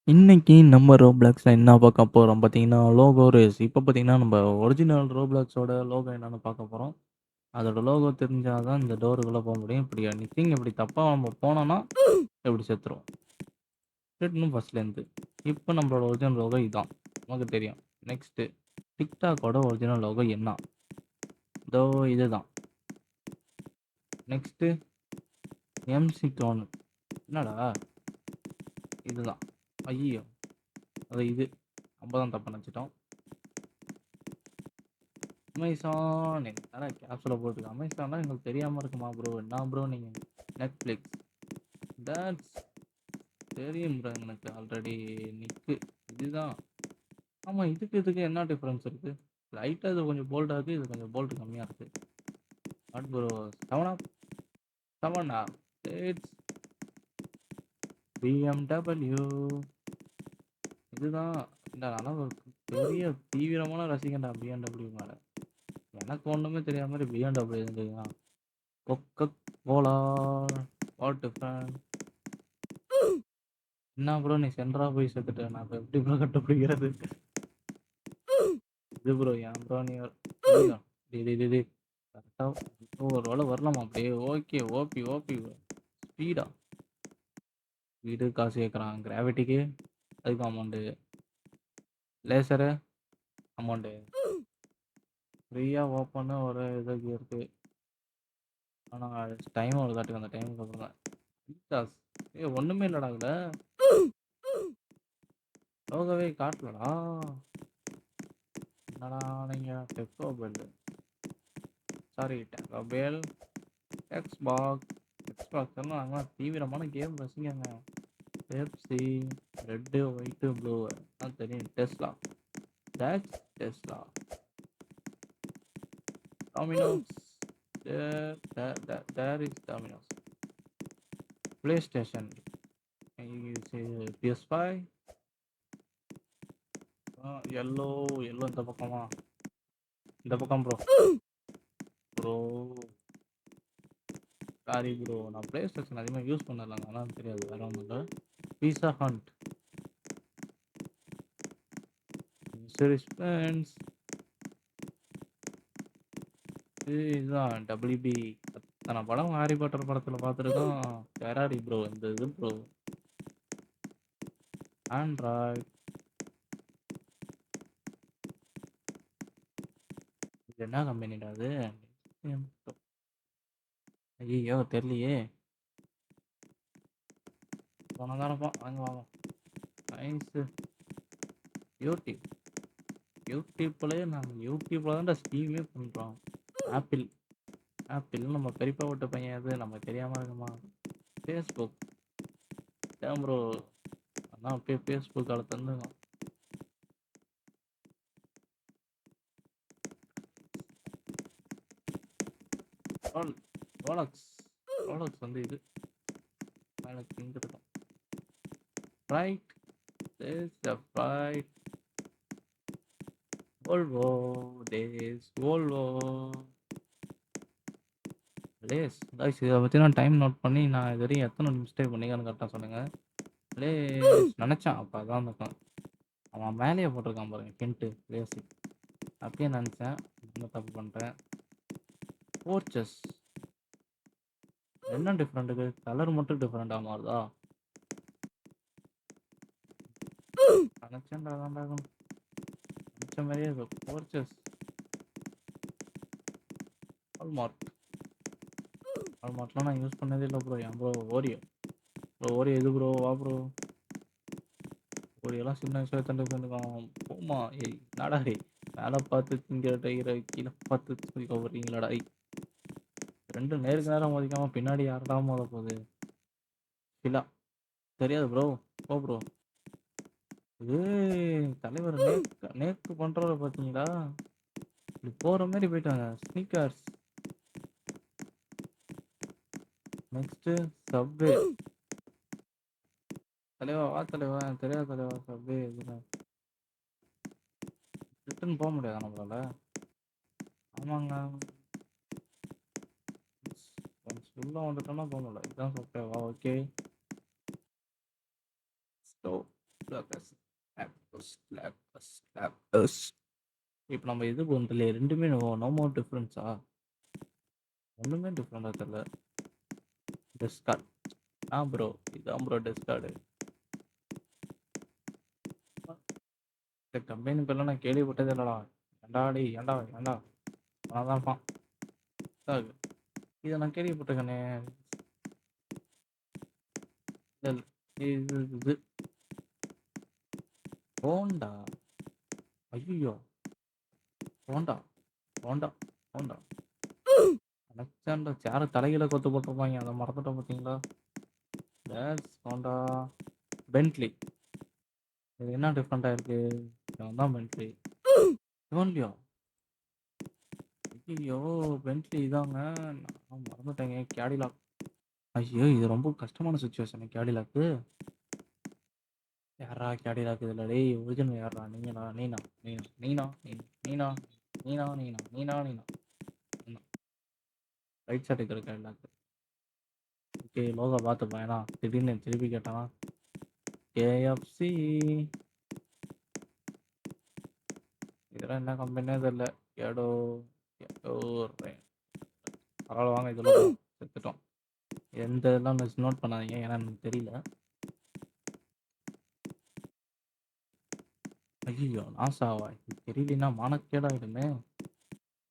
இன்னைக்கு நம்ம ரோப்ளாக்ஸ்ல என்ன பார்க்க போறோம் பார்த்தீங்கன்னா, லோகோ ரேஸ். இப்ப பார்த்தீங்கன்னா, நம்ம ஒரிஜினல் ரோப்ளாக்ஸோட லோகோ என்னன்னு பார்க்க போறோம். அதோட லோகோ தெரிஞ்சா தான் இந்த டோருக்குள்ள போ முடியும். இப்படி எனிதிங் இப்படி தப்பா நம்ம போனோம்னா, இப்படி செத்துருவோம். இன்னும் ஃபர்ஸ்ட்லேருந்து. இப்ப நம்மளோட ஒரிஜினல் லோகோ இதான். நமக்கு தெரியும். நெக்ஸ்ட்டு டிக்டாக்கோட ஒரிஜினல் லோகோ என்ன? இதோ இதுதான். Next MC done. என்னடா? இதுதான். ஐய்யயோ! அது இது. நம்ம தான் தப்பா நெனச்சுட்டோம். அமேசான் என்னடா கேப்ஸ்ல போட்டுருக்கு. அமேசான்லாம் எங்களுக்கு தெரியாம இருக்குமா ப்ரோ? என்ன ப்ரோ நீங்க? நெட்ஃப்ளிக்ஸ். தட்ஸ் தெரியும் ப்ரோ எனக்கு ஆல்ரெடி. நிக்கு. இதுதான். ஆமா, இதுக்கு என்ன டிஃபரன்ஸ் இருக்கு? லைட்டா இது கொஞ்சம் போல்டா இருக்கு. இது கொஞ்சம் போல்ட் கம்மியா இருக்கு. What bro? 7 up 7 up. It's BMW. இதுதான். நான்லாம் ஒரு பெரிய தீவிரமான ரசிகன்டா BMW மேல. எனக்கு ஒண்ணுமே தெரியாத மாரி BMW இருந்ததுன்னா கொக்க கோலா வாட் டிஃபரண்ட். என்ன ப்ரோ நீ சென்ட்ரா போய் செத்துட்ட. நான் இப்ப எப்படி ப்ரோ கண்டுபிடிக்கிறது? இது ப்ரோ ஏன் ப்ரோ நீ ஐயோ, டேய் டேய் டேய் டேய். கரெக்டா ஒரு வேளை வரலாமா அப்படியே? ஓகே ஓபி ஓபி ஸ்பீடா. வீடு காசு கேட்குறான். கிராவிட்டிக்கு அதுக்கு அமௌண்ட்டு. Laser amount. ஃப்ரீயாக ஓப்பன்னு ஒரு இது இருக்கு. ஆனால் டைம் ஒரு காட்டுக்கு அந்த டைமுக்கு அப்புறம் தான் காசு. ஏ ஒன்றுமே இல்லைடா அதில். லோகவே காட்டலடா. என்னடா நீங்கள் taco bell sorry taco bell Xbox எக்ஸ்பாக்ஸ்லாம் நாங்களாம் தீவிரமான கேம் ரசிகங்க. பெப்சி ரெட்டு ஒயிட்டு ப்ளூ தான் தெரியும். Tesla that's Tesla. Domino's there is Domino's. PlayStation PS5. Hello hello இந்த பக்கமா? இந்த பக்கம் ப்ரோ. ப்ரோ சாரி ப்ரோ, நான் பிளே ஸ்டேஷன் அதிகமாக யூஸ் பண்ணலாங்க, ஆனால் தெரியாது. வேற ஒன்றும் இல்லை. Pizza Hut friends. இதுதான் WB. அத்தனை படம் ஹாரி பாட்டர் படத்தில் பார்த்துருக்கோம். ஃபெராரி ப்ரோ இந்த இது ப்ரோ. ஆண்ட்ராய்ட். இது என்ன கம்பெனிடா அது? ஐயோ தெரியலையே. போனதானப்பா வாங்க வாங்க. நைஸு. யூடியூப். யூடியூப்லேயே நாங்கள் யூடியூப்பில் தான் ஸ்ட்ரீமே பண்ணுறோம். ஆப்பிள். ஆப்பிள் நம்ம பெரியப்பா விட்ட பையன் அது நமக்கு தெரியாமல் இருக்குமா? ஃபேஸ்புக். ஏன் ப்ரோ? அதான் அப்படியே ஃபேஸ்புக் காலத்துலேருந்து ரோலக்ஸ். ரோலக்ஸ் வந்து இது மேலே இங்கே இருக்கும். Right this the right. Volvo, this Volvo. லேஸ் கைஸ் இதை பற்றி நான் டைம் நோட் பண்ணி நான் இது வரையும் எத்தனை மிஸ்டேக் பண்ணிக்கன்னு கரெக்டாக சொல்லுங்கள். லேஸ் நினச்சான் அப்போ அதான் இருக்கும். அவன் மேலேயே போட்டிருக்கான் பாருங்க ஹிண்ட்டு லேஸு. அப்படியே நினச்சேன். என்ன தப்பு பண்ணுறேன். போர்ச்சஸ் என்ன டிஃப்ரெண்ட்டுக்கு? கலர் மட்டும் டிஃப்ரெண்ட்டாக மாறுதா? நினச்சேன்டா தான்டாகும். நினச்ச மாதிரியே இது போர்ச்சஸ். வால்மார்ட். வால்மார்ட்லாம் நான் யூஸ் பண்ணதே இல்லை ப்ரோ. ஏன் ப்ரோ? ஓரியோ. ப்ரோ ஓரியோ எது ப்ரோ? வா ப்ரோ. ஓரியெல்லாம் சின்ன வயசுல தண்டு தந்துக்கான் போமா. ஏய் நாடா டே. மேலே பார்த்து திங்கிற டைரை கீழே பார்த்து தூக்கி போடுறீங்களாடா? ரெண்டும் நேருக்கு நேரம் மோதிக்காம பின்னாடி யாரடா மோத போகுது? இல்ல தெரியாது ப்ரோ. போ ப்ரோ. ஏய் தலைவர் நேக்கு நேக்கு பண்றத பார்த்தீங்களா? இப்படி போற மாதிரி போயிட்டாங்க. ஸ்னீக்கர்ஸ். Next subway. தலைவா வா தலைவா. எனக்கு தெரியாது தலைவா. சப்வே இதுதான். ரிட்டன் போக முடியாதா நம்மளால? ஆமாங்க. உள்ள வந்துட்டோம்னா போக முடியல. இதுதான் சப்வேவா? ஓகே. ஸ்டோ லேப்டஸ் லேப்டஸ் லேப்டஸ் லேப்டஸ். இப்போ நம்ம இது ஒன்றுல ரெண்டுமே நோ மோர் டிஃப்ரென்ஸா? ஒன்றுமே டிஃப்ரெண்டாக தெரியல. டெஸ்கார்ட் ப்ரோ, இதான் ப்ரோ டெஸ்கார்டு. இந்த கம்பெனி பேர்லாம் நான் கேள்விப்பட்டதே இல்லைடா. ஏன்டா டேய், ஏன்டா ஏன்டா நான் தான் இருப்பான். இதை நான் கேள்விப்பட்டிருக்கேனே. இல்ல, இது ஹோண்டா. ஐயோ, ஹோண்டா ஹோண்டா ஹோண்டா அலெக்சாண்டா சேர தலையில கொத்து போட்டிருப்பாங்க, அதை மறந்துட்டோம் பார்த்தீங்களா? Dates Honda. பென்ட்லி. இது என்ன டிஃப்ரெண்ட்டாக இருக்கு? இவன் தான் பென்ட்லி. இவன்லையோ? ஐயோ, பென்ட்லி இதாங்க, நான் மறந்துட்டேங்க. கேடிலாக். ஐயோ, இது ரொம்ப கஷ்டமான சுச்சுவேஷன். கேடிலாக்கு யாரா? கேடிலாக் இதில் டேய் ஒரிஜினல் யாரா? நீங்களா? நீனா நீனா நீனா நீனா நீனா நீனா நீனா நீனா நீனா ரைட் சைடு இருக்கிற கேடிலாக். ஓகே, லோகோ பார்த்துப்பேன். ஏன்னா திடீர்னு திருப்பி கேட்டானா கேஎஃப்சி. இதெல்லாம் என்ன கம்பெனியே தெரியல. கேடோ கேடோ பரவாயில்ல, வாங்க இதில் செத்துட்டோம். எந்த இதெல்லாம் நோட் பண்ணாதீங்க, ஏன்னா எனக்கு தெரியல. ஐயோ, நாசாவா? இது தெரியலனா மானக்கேடாயிடுமே.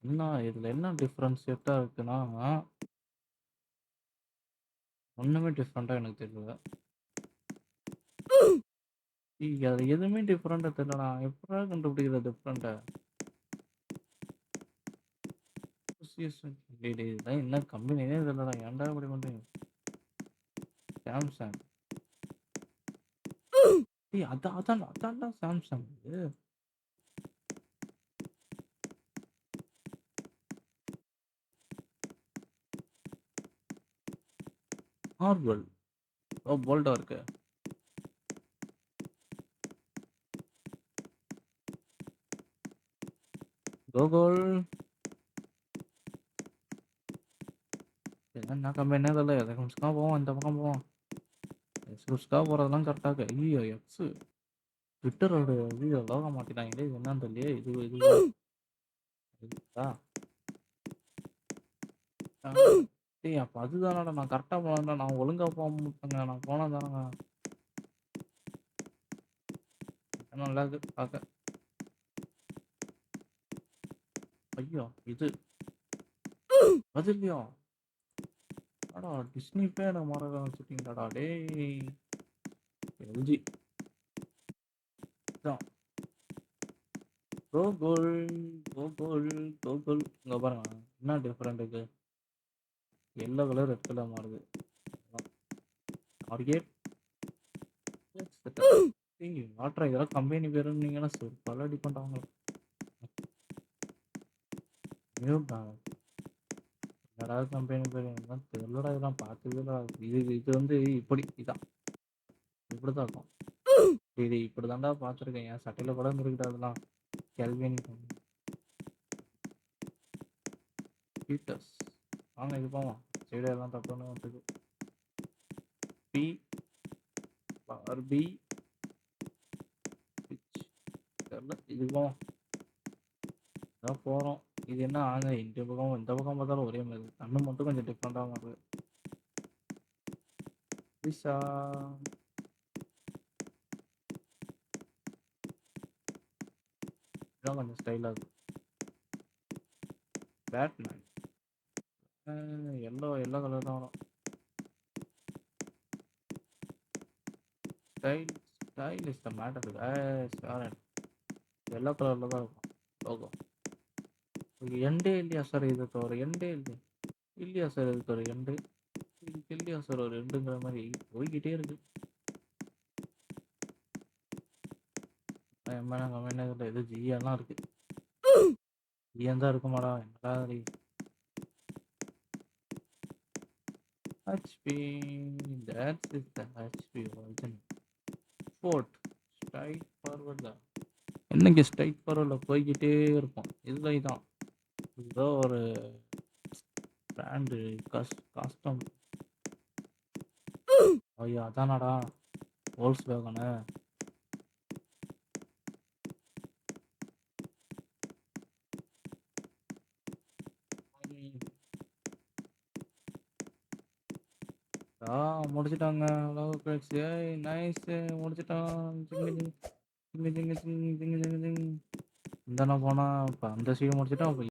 என்ன இதில் என்ன டிஃப்ரென்ஷியேட்டாக இருக்குன்னா ஒன்றுமே டிஃப்ரெண்ட்டாக எனக்கு தெரியல. அது எதுவுமே டிஃப்ரெண்ட்டாக தெரியலண்ணா. எப்படா கண்டுபிடிக்கிறது டிஃப்ரெண்ட்டை? இதெல்லாம் என்ன கம்பெனினே தெரியலடா. ஏன்டா இப்படி பண்ணுறீங்க? சாம்சங். அதான் அதான் அதான்டா சாம்சங். மார்வல். ஓ, போல்டா இருக்கு. கோகுல். என்ன கம்பெனினே தெரியல. எதுக்காக போவோம், இந்த பக்கம் போவோம். எக்ஸ்கூஸ்க்காக போகிறதெல்லாம் கரெக்டாக. ஐயோ, எக்ஸு ட்விட்டரோட ஐயோ லோக மாட்டிட்டாங்களே. இது என்னன்னு தெரியலையே. இதுவா டேய், அப்போ அதுதானடா நான் கரெக்டாக போனேன்டா. நான் ஒழுங்காக போக மாட்டேங்க. நான் போனேன் தானேங்க. நல்லா இருக்கு பார்க்க. ஐயோ, இது அது இல்லையா? அடா, டிஸ்னி பே எனக்கு மறக்க வச்சுட்டீங்களாடா டேய். எல்ஜி தான். கோகுல் கோகுல் கோகுல். இங்கே பாருங்க, என்ன டிஃப்ரெண்ட் இருக்கு. எல்லோ கலர் ரெட் கலர் மாறுது. Target water. இதெல்லாம் கம்பெனி பேருன்னீங்கன்னா பல டிபெண்ட் ஆகும். New balance. என்னடா கம்பெனி பேர்? எல்லாம் தெரியலடா. இதெல்லாம் பார்த்ததுடா. இது வந்து இப்படி இதான் இப்படி தான் இருக்கும். இது இப்படி தான்டா பார்த்துருக்கேன். என் சட்டையில் கூட இருந்துருக்கிட்ட அதெல்லாம். Kelvin Peters. வாங்க இது போவோம். சைடு எல்லாம் தப்புன்னு வந்துருக்கு. பி பார்பி தெரியல. இது போவோம். இதான் போகிறோம். இது என்ன ஆங்க, இந்த பக்கம் பார்த்தாலும் ஒரே மாதிரி. கண்ணு மட்டும் கொஞ்சம் டிஃப்ரெண்டாக மாறுது. விசா இதான் கொஞ்சம் ஸ்டைலாக இருக்கு. பேட்மேன் எல்லோ கலர் தான் வரும். Style is the matter. Yellow கலரில் தான் இருக்கும் லோகோ. எண்டே இல்லையா சார்? இது ஒரு எண்டே இல்லையா சார்? இதுக்கு ஒரு எண்டு இல்லையா சார்? ஒரு எண்டுங்கிற மாதிரி போய்கிட்டே இருக்கு. கம்பெனி எது ஜிஎல்லாம் இருக்கு. ஜிஎன் தான் இருக்குமாடா? என்னடா HP. That's is the HP original. Ford straight forward தான். என்னைக்கு ஸ்ட்ரைட் ஃபார்வர்டில் போய்கிட்டே இருப்போம். இதில் இதான் ஏதோ ஒரு பிராண்டு காஸ்டம். ஐயோ, அதானடா வோல்ஸ் வேகனு. ஆ முடிச்சுட்டாங்க. Love birds. ஏய் நைஸு முடிச்சுட்டான். ஜிங்கு ஜிங் ஜிங்கு ஜிங்கு ஜிங் ஜிங்கு ஜிங்கு ஜிங். இந்தான போனா, இப்ப அந்த சீன் முடிச்சுட்டான். அப்ப